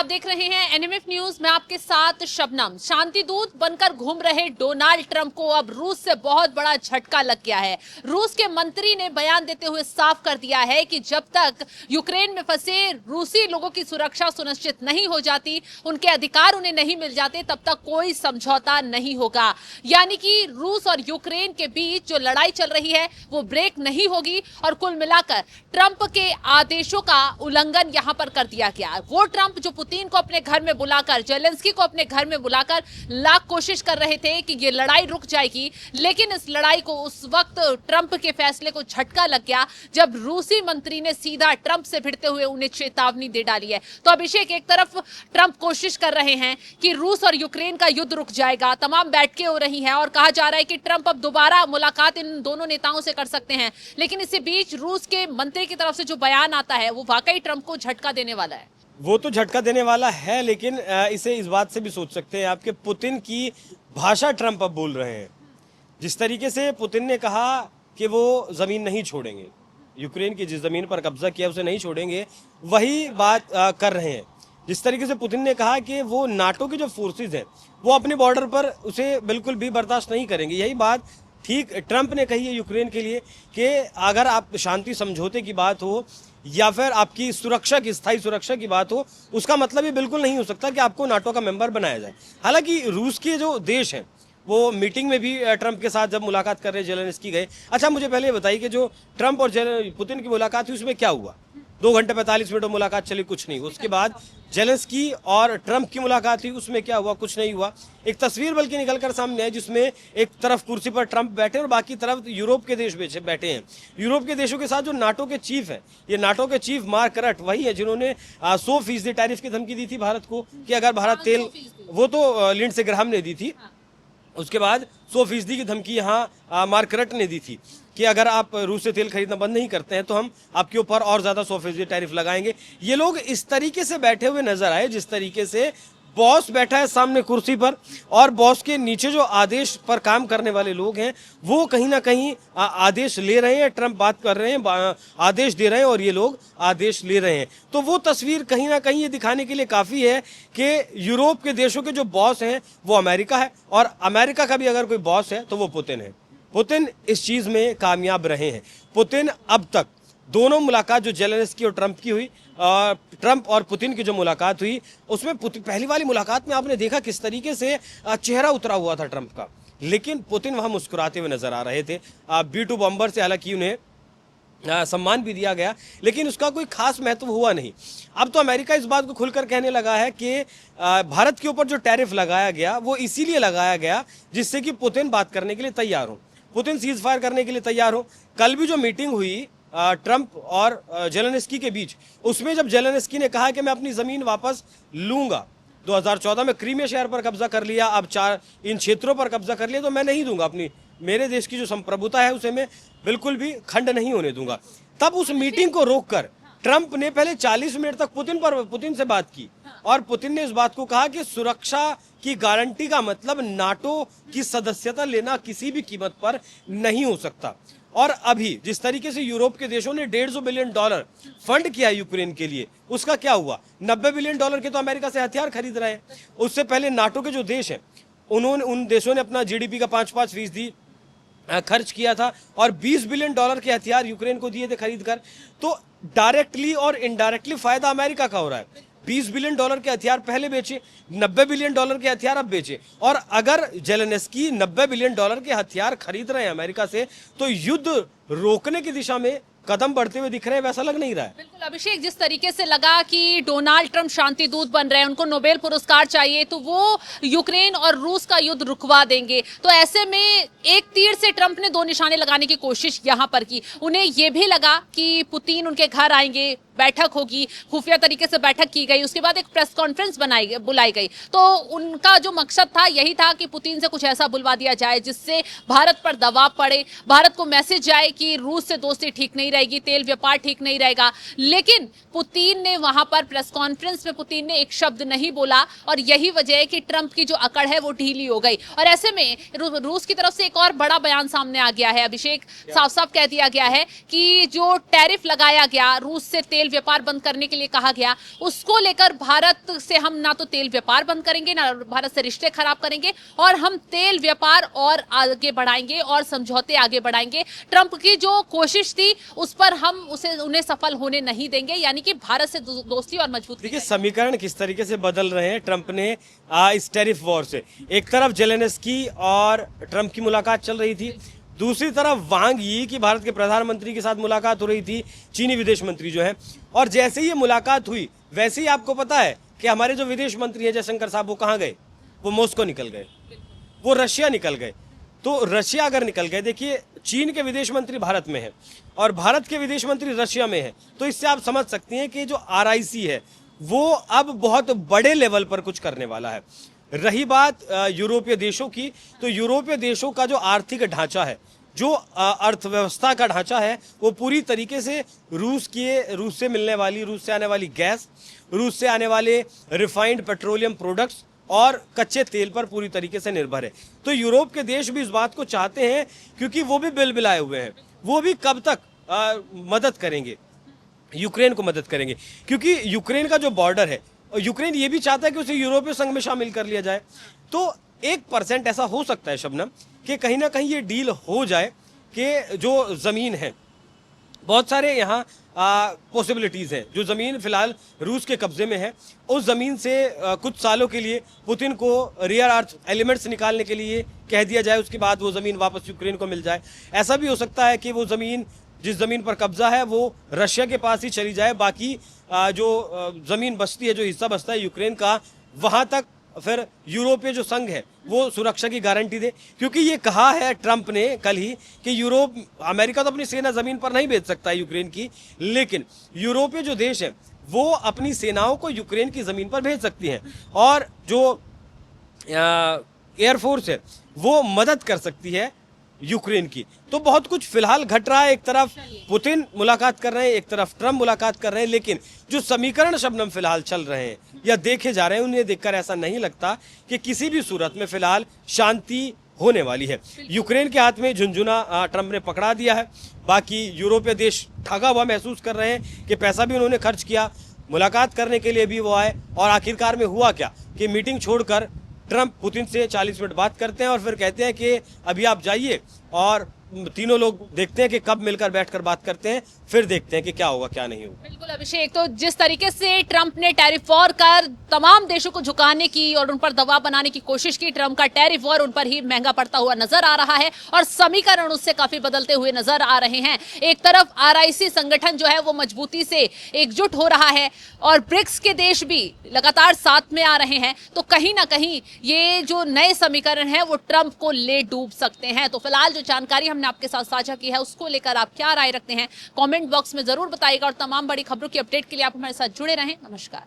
आप देख रहे हैं एनएमएफ न्यूज। मैं आपके साथ शबनम। शांति दूत बनकर घूम रहे डोनाल्ड ट्रंप को अब रूस से बहुत बड़ा झटका लग गया है। रूस के मंत्री ने बयान देते हुए साफ कर दिया है कि जब तक यूक्रेन में फंसे रूसी लोगों की सुरक्षा सुनिश्चित नहीं हो जाती, उनके अधिकार उन्हें नहीं मिल जाते, तब तक कोई समझौता नहीं होगा। यानी कि रूस और यूक्रेन के बीच जो लड़ाई चल रही है वो ब्रेक नहीं होगी और कुल मिलाकर ट्रंप के आदेशों का उल्लंघन यहां पर कर दिया गया। वो ट्रंप जो पुतिन को अपने घर में बुलाकर, जेलेंस्की को अपने घर में बुलाकर लाख कोशिश कर रहे थे कि ये लड़ाई रुक जाएगी, लेकिन इस लड़ाई को उस वक्त ट्रंप के फैसले को झटका लग गया जब रूसी मंत्री ने सीधा ट्रंप से भिड़ते हुए उन्हें चेतावनी दे डाली है। तो अभिषेक, एक तरफ ट्रंप कोशिश कर रहे हैं कि रूस और यूक्रेन का युद्ध रुक जाएगा, तमाम बैठकें हो रही हैं और कहा जा रहा है कि ट्रंप अब दोबारा मुलाकात इन दोनों नेताओं से कर सकते हैं, लेकिन इसी बीच रूस के मंत्री की तरफ से जो बयान आता है वो वाकई ट्रंप को झटका देने वाला है। वो तो झटका देने वाला है, लेकिन इसे इस बात से भी सोच सकते हैं आपके पुतिन की भाषा ट्रंप अब बोल रहे हैं। जिस तरीके से पुतिन ने कहा कि वो ज़मीन नहीं छोड़ेंगे, यूक्रेन की जिस ज़मीन पर कब्जा किया उसे नहीं छोड़ेंगे, वही बात कर रहे हैं। जिस तरीके से पुतिन ने कहा कि वो नाटो की जो फोर्सेज हैं वो अपने बॉर्डर पर उसे बिल्कुल भी बर्दाश्त नहीं करेंगे, यही बात ठीक ट्रंप ने कही है यूक्रेन के लिए कि अगर आप शांति समझौते की बात हो या फिर आपकी सुरक्षा की, स्थायी सुरक्षा की बात हो, उसका मतलब ये बिल्कुल नहीं हो सकता कि आपको नाटो का मेंबर बनाया जाए। हालांकि रूस के जो देश हैं वो मीटिंग में भी ट्रंप के साथ जब मुलाकात कर रहे जेलेंस्की गए। अच्छा, मुझे पहले ये बताइए कि जो ट्रंप और पुतिन की मुलाकात हुई उसमें क्या हुआ? 2 घंटे 45 मिनट मुलाकात चली, कुछ नहीं। उसके बाद जेलेंस्की और ट्रंप की मुलाकात हुई, उसमें क्या हुआ? कुछ नहीं हुआ। एक तस्वीर बल्कि निकलकर सामने आई जिसमें एक तरफ कुर्सी पर ट्रंप बैठे और बाकी तरफ यूरोप के देश बैठे हैं। यूरोप के देशों के साथ जो नाटो के चीफ हैं, ये नाटो के चीफ मार्क रट वही है जिन्होंने 100% टैरिफ की धमकी दी थी भारत को कि अगर भारत तेल, वो तो लिंडसे ग्राहम ने दी थी, उसके बाद 100% की धमकी यहाँ मार्क रट ने दी थी कि अगर आप रूस से तेल खरीदना बंद नहीं करते हैं तो हम आपके ऊपर और ज़्यादा 100% टैरिफ लगाएंगे। ये लोग इस तरीके से बैठे हुए नजर आए जिस तरीके से बॉस बैठा है सामने कुर्सी पर और बॉस के नीचे जो आदेश पर काम करने वाले लोग हैं वो कहीं ना कहीं आदेश ले रहे हैं। ट्रंप बात कर रहे हैं, आदेश दे रहे हैं और ये लोग आदेश ले रहे हैं। तो वो तस्वीर कहीं ना कहीं ये दिखाने के लिए काफ़ी है कि यूरोप के देशों के जो बॉस हैं वो अमेरिका है और अमेरिका का भी अगर कोई बॉस है तो वो पुतिन है। पुतिन इस चीज़ में कामयाब रहे हैं। पुतिन अब तक दोनों मुलाकात जो जेलेंस्की और ट्रंप की हुई, ट्रंप और पुतिन की जो मुलाकात हुई उसमें पहली वाली मुलाकात में आपने देखा किस तरीके से चेहरा उतरा हुआ था ट्रंप का, लेकिन पुतिन वहां मुस्कुराते हुए नजर आ रहे थे। B2 बॉम्बर से हालांकि उन्हें सम्मान भी दिया गया, लेकिन उसका कोई खास महत्व हुआ नहीं। अब तो अमेरिका इस बात को खुलकर कहने लगा है कि भारत के ऊपर जो टैरिफ लगाया गया वो इसीलिए लगाया गया जिससे कि पुतिन बात करने के लिए तैयार हो, पुतिन सीज फायर करने के लिए तैयार हो। कल भी जो मीटिंग हुई ट्रंप और जेलेंस्की के बीच, उसमें जब जेलेंस्की ने कहा कि मैं अपनी ज़मीन वापस लूँगा, 2014 में क्रीमिया शहर पर कब्जा कर लिया, अब 4 इन क्षेत्रों पर कब्जा कर लिया, तो मैं नहीं दूंगा अपनी, मेरे देश की जो संप्रभुता है उसे मैं बिल्कुल भी खंड नहीं होने दूंगा। तब उस मीटिंग को रोककर ट्रंप ने पहले 40 मिनट तक पुतिन से बात की और पुतिन ने इस बात को कहा कि सुरक्षा की गारंटी का मतलब नाटो की सदस्यता लेना किसी भी कीमत पर नहीं हो सकता। और अभी जिस तरीके से यूरोप के देशों ने $150 बिलियन फंड किया यूक्रेन के लिए, उसका क्या हुआ? $90 बिलियन के तो अमेरिका से हथियार खरीद रहे हैं। उससे पहले नाटो के जो देश हैं उन देशों ने अपना GDP का 5% खर्च किया था और $20 बिलियन के हथियार यूक्रेन को दिए थे खरीद कर। तो डायरेक्टली और इनडायरेक्टली फायदा अमेरिका का हो रहा है। $20 बिलियन के हथियार पहले बेचे, $90 बिलियन के हथियार अब बेचे, और अगर जेलेंस्की $90 बिलियन के हथियार खरीद रहे हैं अमेरिका से तो युद्ध रोकने की दिशा में कदम बढ़ते हुए दिख रहे हैं, वैसा लग नहीं रहा है। बिल्कुल अभिषेक, जिस तरीके से लगा कि डोनाल्ड ट्रंप शांति दूत बन रहे हैं, उनको नोबेल पुरस्कार चाहिए, तो वो यूक्रेन और रूस का युद्ध रुकवा देंगे। तो ऐसे में एक तीर से ट्रंप ने 2 निशाने लगाने की कोशिश यहां पर की। उन्हें यह भी लगा कि पुतिन उनके घर आएंगे, बैठक होगी, खुफिया तरीके से बैठक की गई, उसके बाद एक प्रेस कॉन्फ्रेंस बुलाई गई। तो उनका जो मकसद था यही था कि पुतिन से कुछ ऐसा बुलवा दिया जाए जिससे भारत पर दबाव पड़े, भारत को मैसेज जाए कि रूस से दोस्ती ठीक नहीं रहेगी, तेल व्यापार ठीक नहीं रहेगा। लेकिन पुतिन ने वहां पर प्रेस कॉन्फ्रेंस में पुतिन ने एक शब्द नहीं बोला और यही वजह है कि ट्रंप की जो अकड़ है वो ढीली हो गई। और ऐसे में रूस की तरफ से एक और बड़ा बयान सामने आ गया है अभिषेक। साफ साफ कह दिया गया है कि जो टैरिफ लगाया गया रूस से तेल तेल व्यापार बंद करने के लिए कहा गया, उसको लेकर भारत से हम ना तो तेल व्यापार बंद करेंगे, ना भारत से रिश्ते खराब करेंगे, और हम तेल व्यापार और आगे बढ़ाएंगे और समझौते आगे बढ़ाएंगे। ट्रंप की जो कोशिश थी उस पर हम उन्हें सफल होने नहीं देंगे, यानी कि भारत से दोस्ती और मजबूत। देखिए समीकरण किस तरीके से बदल रहे हैं ट्रंप ने इस टैरिफ वॉर से। एक तरफ जेलेंस्की और ट्रंप की मुलाकात चल रही थी, दूसरी तरफ वांग यी की भारत के प्रधानमंत्री के साथ मुलाकात हो रही थी, चीनी विदेश मंत्री जो है। और जैसे ही ये मुलाकात हुई वैसे ही आपको पता है कि हमारे जो विदेश मंत्री है जयशंकर साहब, वो कहाँ गए? वो मॉस्को निकल गए, वो रशिया निकल गए। तो रशिया अगर निकल गए, देखिए चीन के विदेश मंत्री भारत में है और भारत के विदेश मंत्री रशिया में है, तो इससे आप समझ सकती हैं कि जो RIC है वो अब बहुत बड़े लेवल पर कुछ करने वाला है। रही बात यूरोपीय देशों की, तो यूरोपीय देशों का जो आर्थिक ढांचा है, जो अर्थव्यवस्था का ढांचा है, वो पूरी तरीके से रूस से मिलने वाली, रूस से आने वाली गैस, रूस से आने वाले रिफाइंड पेट्रोलियम प्रोडक्ट्स और कच्चे तेल पर पूरी तरीके से निर्भर है। तो यूरोप के देश भी इस बात को चाहते हैं, क्योंकि वो भी बिलबिलाए हुए हैं। वो भी कब तक मदद करेंगे, यूक्रेन को मदद करेंगे, क्योंकि यूक्रेन का जो बॉर्डर है, यूक्रेन ये भी चाहता है कि उसे यूरोपीय संघ में शामिल कर लिया जाए। तो 1% ऐसा हो सकता है शबनम कि कहीं ना कहीं ये डील हो जाए कि जो ज़मीन है, बहुत सारे यहाँ पॉसिबिलिटीज़ हैं। जो ज़मीन फिलहाल रूस के कब्जे में है, उस ज़मीन से कुछ सालों के लिए पुतिन को रियर अर्थ एलिमेंट्स निकालने के लिए कह दिया जाए, उसके बाद वो ज़मीन वापस यूक्रेन को मिल जाए। ऐसा भी हो सकता है कि वो ज़मीन, जिस ज़मीन पर कब्जा है, वो रशिया के पास ही चली जाए, बाकी जो ज़मीन बचती है, जो हिस्सा बचता है यूक्रेन का, वहाँ तक फिर यूरोपीय जो संघ है वो सुरक्षा की गारंटी दे। क्योंकि ये कहा है ट्रंप ने कल ही कि अमेरिका तो अपनी सेना ज़मीन पर नहीं भेज सकता है यूक्रेन की, लेकिन यूरोपीय जो देश है वो अपनी सेनाओं को यूक्रेन की ज़मीन पर भेज सकती हैं, और जो एयरफोर्स है वो मदद कर सकती है यूक्रेन की। तो बहुत कुछ फिलहाल घट रहा है। एक तरफ पुतिन मुलाकात कर रहे हैं, एक तरफ ट्रंप मुलाकात कर रहे हैं, लेकिन जो समीकरण शबनम फिलहाल चल रहे हैं या देखे जा रहे हैं, उन्हें देखकर ऐसा नहीं लगता कि किसी भी सूरत में फिलहाल शांति होने वाली है। यूक्रेन के हाथ में झुनझुना ट्रंप ने पकड़ा दिया है, बाकी यूरोपीय देश ठगा हुआ महसूस कर रहे हैं कि पैसा भी उन्होंने खर्च किया, मुलाकात करने के लिए भी वो आए, और आखिरकार में हुआ क्या कि मीटिंग छोड़कर ट्रंप पुतिन से 40 मिनट बात करते हैं और फिर कहते हैं कि अभी आप जाइए, और तीनों लोग देखते हैं कि कब मिलकर बैठकर बात करते हैं, फिर देखते हैं कि क्या होगा क्या नहीं होगा। बिल्कुल अभिषेक, तो जिस तरीके से ट्रंप ने टैरिफ वॉर कर तमाम देशों को झुकाने की और उन पर दबाव बनाने की कोशिश की, ट्रंप का टैरिफ वॉर उन पर ही महंगा पड़ता हुआ नजर आ रहा है और समीकरण उससे काफी बदलते हुए नजर आ रहे हैं। एक तरफ RIC संगठन जो है वो मजबूती से एकजुट हो रहा है और ब्रिक्स के देश भी लगातार साथ में आ रहे हैं, तो कहीं ना कहीं ये जो नए समीकरण है वो ट्रंप को ले डूब सकते हैं। तो फिलहाल जो जानकारी हमने आपके साथ साझा की है उसको लेकर आप क्या राय रखते हैं, कमेंट बॉक्स में जरूर बताइएगा, और तमाम बड़ी खबरों की अपडेट के लिए आप हमारे साथ जुड़े रहें। नमस्कार।